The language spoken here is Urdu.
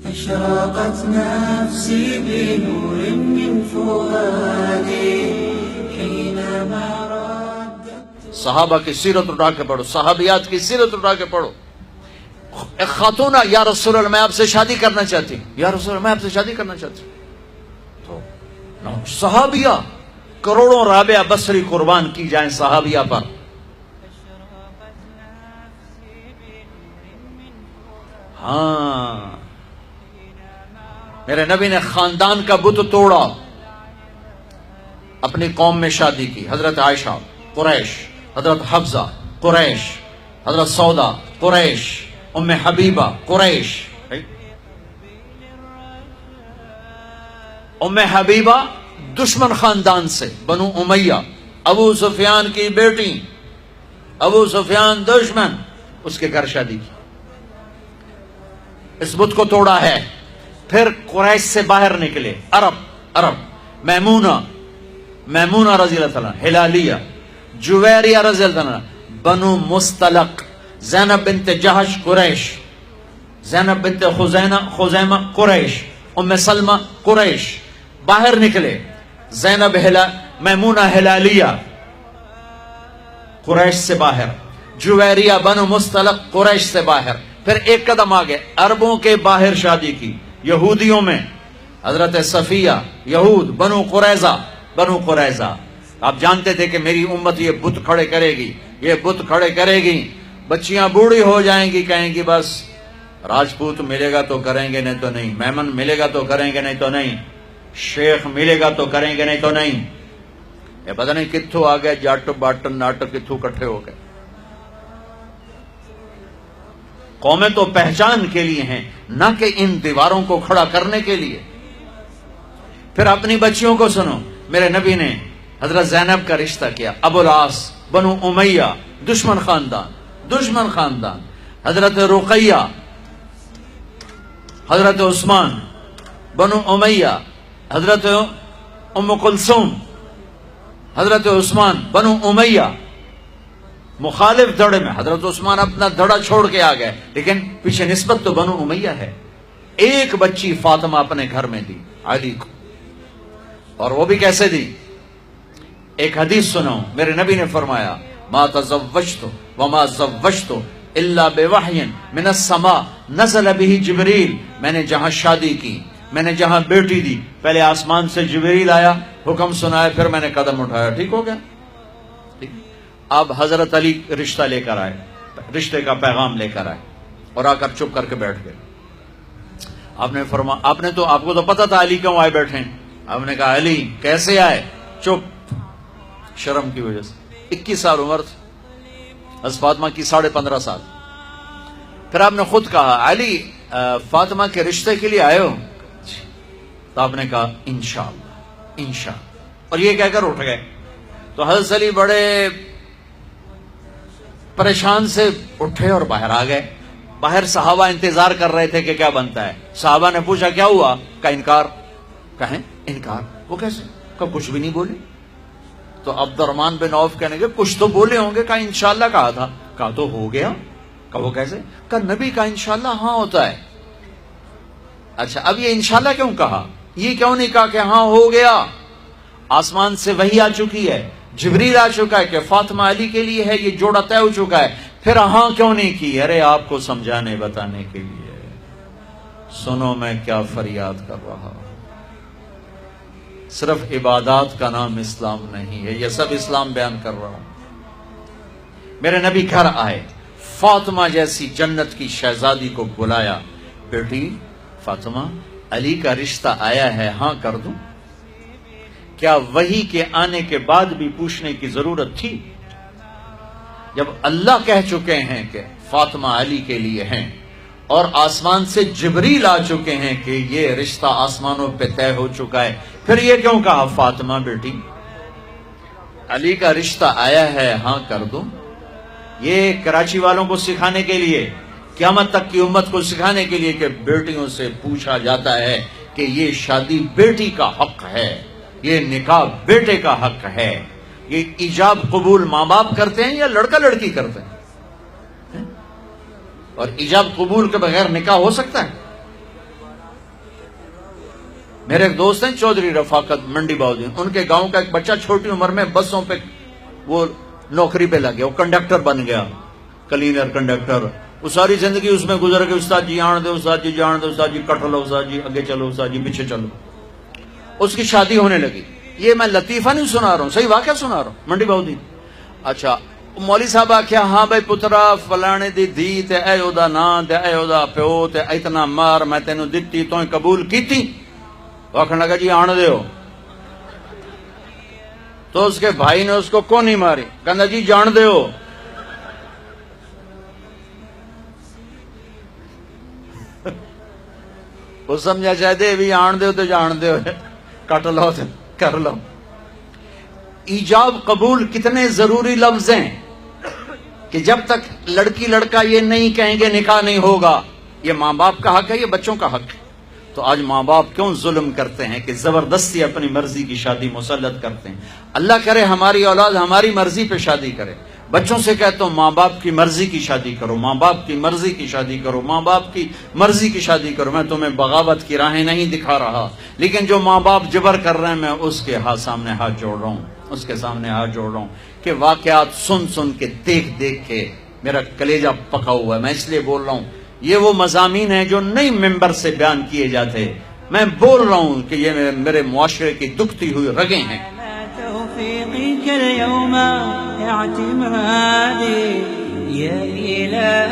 أشرقت نفسي بنور من فؤادي حينما رددت. صحابہ کی سیرت اٹھا کے پڑھو، صحابیات کی سیرت اٹھا کے پڑھو. ایک خاتون یا رسول اللہ میں آپ سے شادی کرنا چاہتی ہوں، یا رسول اللہ میں آپ سے شادی کرنا چاہتی ہوں. تو صحابیہ کروڑوں رابعہ بصری قربان کی جائیں صحابیہ پر. ہاں میرے نبی نے خاندان کا بت توڑا، اپنی قوم میں شادی کی. حضرت عائشہ قریش، حضرت حفصہ قریش، حضرت سودا قریش، ام حبیبہ قریش. ام حبیبہ دشمن خاندان سے، بنو امیہ، ابو سفیان کی بیٹی، ابو سفیان دشمن، اس کے گھر شادی کی. اس بت کو توڑا ہے. پھر قریش سے باہر نکلے عرب، میمونہ رضی اللہ عنہ، ہلالیہ، جویریہ رضی اللہ عنہ، بنو مستلق، زینب بنت جہش قریش، زینب بنت خزیمہ قریش، ام سلمہ قریش. باہر نکلے. زینب میمونہ ہلالیہ قریش سے باہر، جویریہ بنو مستلق قریش سے باہر. پھر ایک قدم آگے عربوں کے باہر شادی کی، یہودیوں میں حضرت صفیہ، یہود، بنو قریظہ. آپ جانتے تھے کہ میری امت یہ بت کھڑے کرے گی، یہ بت کھڑے کرے گی. بچیاں بوڑھی ہو جائیں گی، کہیں گی بس راجپوت ملے گا تو کریں گے نہیں تو نہیں، میمن ملے گا تو کریں گے نہیں تو نہیں، شیخ ملے گا تو کریں گے نہیں تو نہیں. یہ پتہ نہیں کتھوں آ گئے جٹ بٹ نٹ، کتھوں کٹھے ہو گئے. قومیں تو پہچان کے لیے ہیں، نہ کہ ان دیواروں کو کھڑا کرنے کے لیے. پھر اپنی بچیوں کو سنو. میرے نبی نے حضرت زینب کا رشتہ کیا، ابو العاص بنو امیہ، دشمن خاندان. حضرت رقیہ، حضرت عثمان بنو امیہ، حضرت ام کلثوم، حضرت عثمان بنو امیہ. مخالف دھڑے میں حضرت عثمان اپنا دھڑا چھوڑ کے آ گئے، لیکن پیچھے نسبت تو بنو امیہ ہے. ایک بچی فاطمہ اپنے گھر میں دی علی کو، اور وہ بھی کیسے دی؟ ایک حدیث سنو. میرے نبی نے فرمایا ما تزوجت وما زوجت الا بوحی من السماء نزل به جبریل. میں نے جہاں شادی کی، میں نے جہاں بیٹی دی، پہلے آسمان سے جبریل آیا، حکم سنایا، پھر میں نے قدم اٹھایا. ٹھیک ہو گیا؟ اب حضرت علی رشتہ لے کر آئے، رشتے کا پیغام لے کر آئے، اور آ کر چپ کر کے بیٹھ گئے. آپ نے فرمایا، آپ کو تو پتا تھا علی کیوں آئے بیٹھے ہیں. آپ نے کہا علی کیسے آئے؟ چپ، شرم کی وجہ سے. 21 سال عمر تھی حضرت فاطمہ کی، 15.5 سال. پھر آپ نے خود کہا علی فاطمہ کے رشتے کے لیے آئے ہو؟ تو آپ نے کہا انشاءاللہ. اور یہ کہہ کر اٹھ گئے. تو حضرت علی بڑے پریشان سے اٹھے اور باہر آ گئے. باہر صحابہ انتظار کر رہے تھے کہ کیا بنتا ہے. صحابہ نے پوچھا کیا ہوا؟ کا انکار. کہیں انکار؟ وہ کیسے؟ کہ کچھ بھی نہیں بولے. تو عبد الرحمن بن عوف کہنے کے کچھ تو بولے ہوں گے. کہا انشاءاللہ کہا تھا. کہا تو ہو گیا. کہا وہ کیسے؟ کہا نبی کا انشاءاللہ ہاں ہوتا ہے. اچھا اب یہ انشاءاللہ کیوں کہا؟ یہ کیوں نہیں کہا کہ ہاں ہو گیا؟ آسمان سے وحی آ چکی ہے، جبریل آ چکا ہے کہ فاطمہ علی کے لیے ہے، یہ جوڑا طے ہو چکا ہے. پھر ہاں کیوں نہیں کی؟ ارے آپ کو سمجھانے بتانے کے لیے. سنو میں کیا فریاد کر رہا ہوں. صرف عبادات کا نام اسلام نہیں ہے، یہ سب اسلام بیان کر رہا ہوں. میرے نبی گھر آئے، فاطمہ جیسی جنت کی شہزادی کو بلایا. بیٹی فاطمہ، علی کا رشتہ آیا ہے، ہاں کر دوں؟ کیا وحی کے آنے کے بعد بھی پوچھنے کی ضرورت تھی؟ جب اللہ کہہ چکے ہیں کہ فاطمہ علی کے لیے ہیں، اور آسمان سے جبریل آ چکے ہیں کہ یہ رشتہ آسمانوں پہ طے ہو چکا ہے، پھر یہ کیوں کہا فاطمہ بیٹی علی کا رشتہ آیا ہے، ہاں کر دوں؟ یہ کراچی والوں کو سکھانے کے لیے، قیامت تک کی امت کو سکھانے کے لیے کہ بیٹیوں سے پوچھا جاتا ہے کہ یہ شادی بیٹی کا حق ہے، یہ نکاح بیٹے کا حق ہے. یہ ایجاب قبول ماں باپ کرتے ہیں یا لڑکا لڑکی کرتے ہیں؟ اور ایجاب قبول کے بغیر نکاح ہو سکتا ہے؟ میرے ایک دوست ہیں چودھری رفاقت منڈی باؤدین، ان کے گاؤں کا ایک بچہ چھوٹی عمر میں بسوں پہ وہ نوکری پہ لگ گیا، وہ کنڈکٹر بن گیا، کلینر کنڈکٹر، وہ ساری زندگی اس میں گزر گئی، استاد جی آن دے، استاد جی جان دے، استاد جی کٹ لو، استاد جی آگے چلو، استاد جی پیچھے چلو. اس کی شادی ہونے لگی. یہ میں لطیفہ نہیں سنا رہا ہوں، صحیح واقعہ سنا رہا ہوں، منڈی باؤدین. اچھا مولوی صاحب آخیا ہاں بھائی پترا فلانے دی دھی تے اے او دا نام تے اے او دا پیو تے اتنا مار میں تینوں دتی تو قبول کیتی. آخر لگا جی آن دیو. تو اس کے بھائی نے اس کو کون نہیں ماری، کہنا جی جان دیو. وہ سمجھا چاہتے بھی آن دیو تو جان دیو، کٹ لو تو کر لو. ایجاب قبول کتنے ضروری لفظ ہیں کہ جب تک لڑکی لڑکا یہ نہیں کہیں گے نکاح نہیں ہوگا. یہ ماں باپ کا حق ہے، یہ بچوں کا حق ہے. تو آج ماں باپ کیوں ظلم کرتے ہیں کہ زبردستی اپنی مرضی کی شادی مسلط کرتے ہیں. اللہ کرے ہماری اولاد ہماری مرضی پہ شادی کرے. بچوں سے کہتا ہوں ماں باپ کی مرضی کی شادی کرو، ماں باپ کی مرضی کی شادی کرو، ماں باپ کی مرضی کی شادی کرو. میں تمہیں بغاوت کی راہیں نہیں دکھا رہا، لیکن جو ماں باپ جبر کر رہے ہیں میں اس کے سامنے ہاتھ جوڑ رہا ہوں، اس کے سامنے ہاتھ جوڑ رہا ہوں کہ واقعات سن سن کے دیکھ دیکھ کے میرا کلیجہ پکا ہوا ہے. میں اس لیے بول رہا ہوں یہ وہ مضامین ہیں جو نئی ممبر سے بیان کیے جاتے. میں بول رہا ہوں کہ یہ میرے معاشرے کی دکھتی ہوئی رگیں ہیں. توفيقك اليوم اعتمادي يا إلهي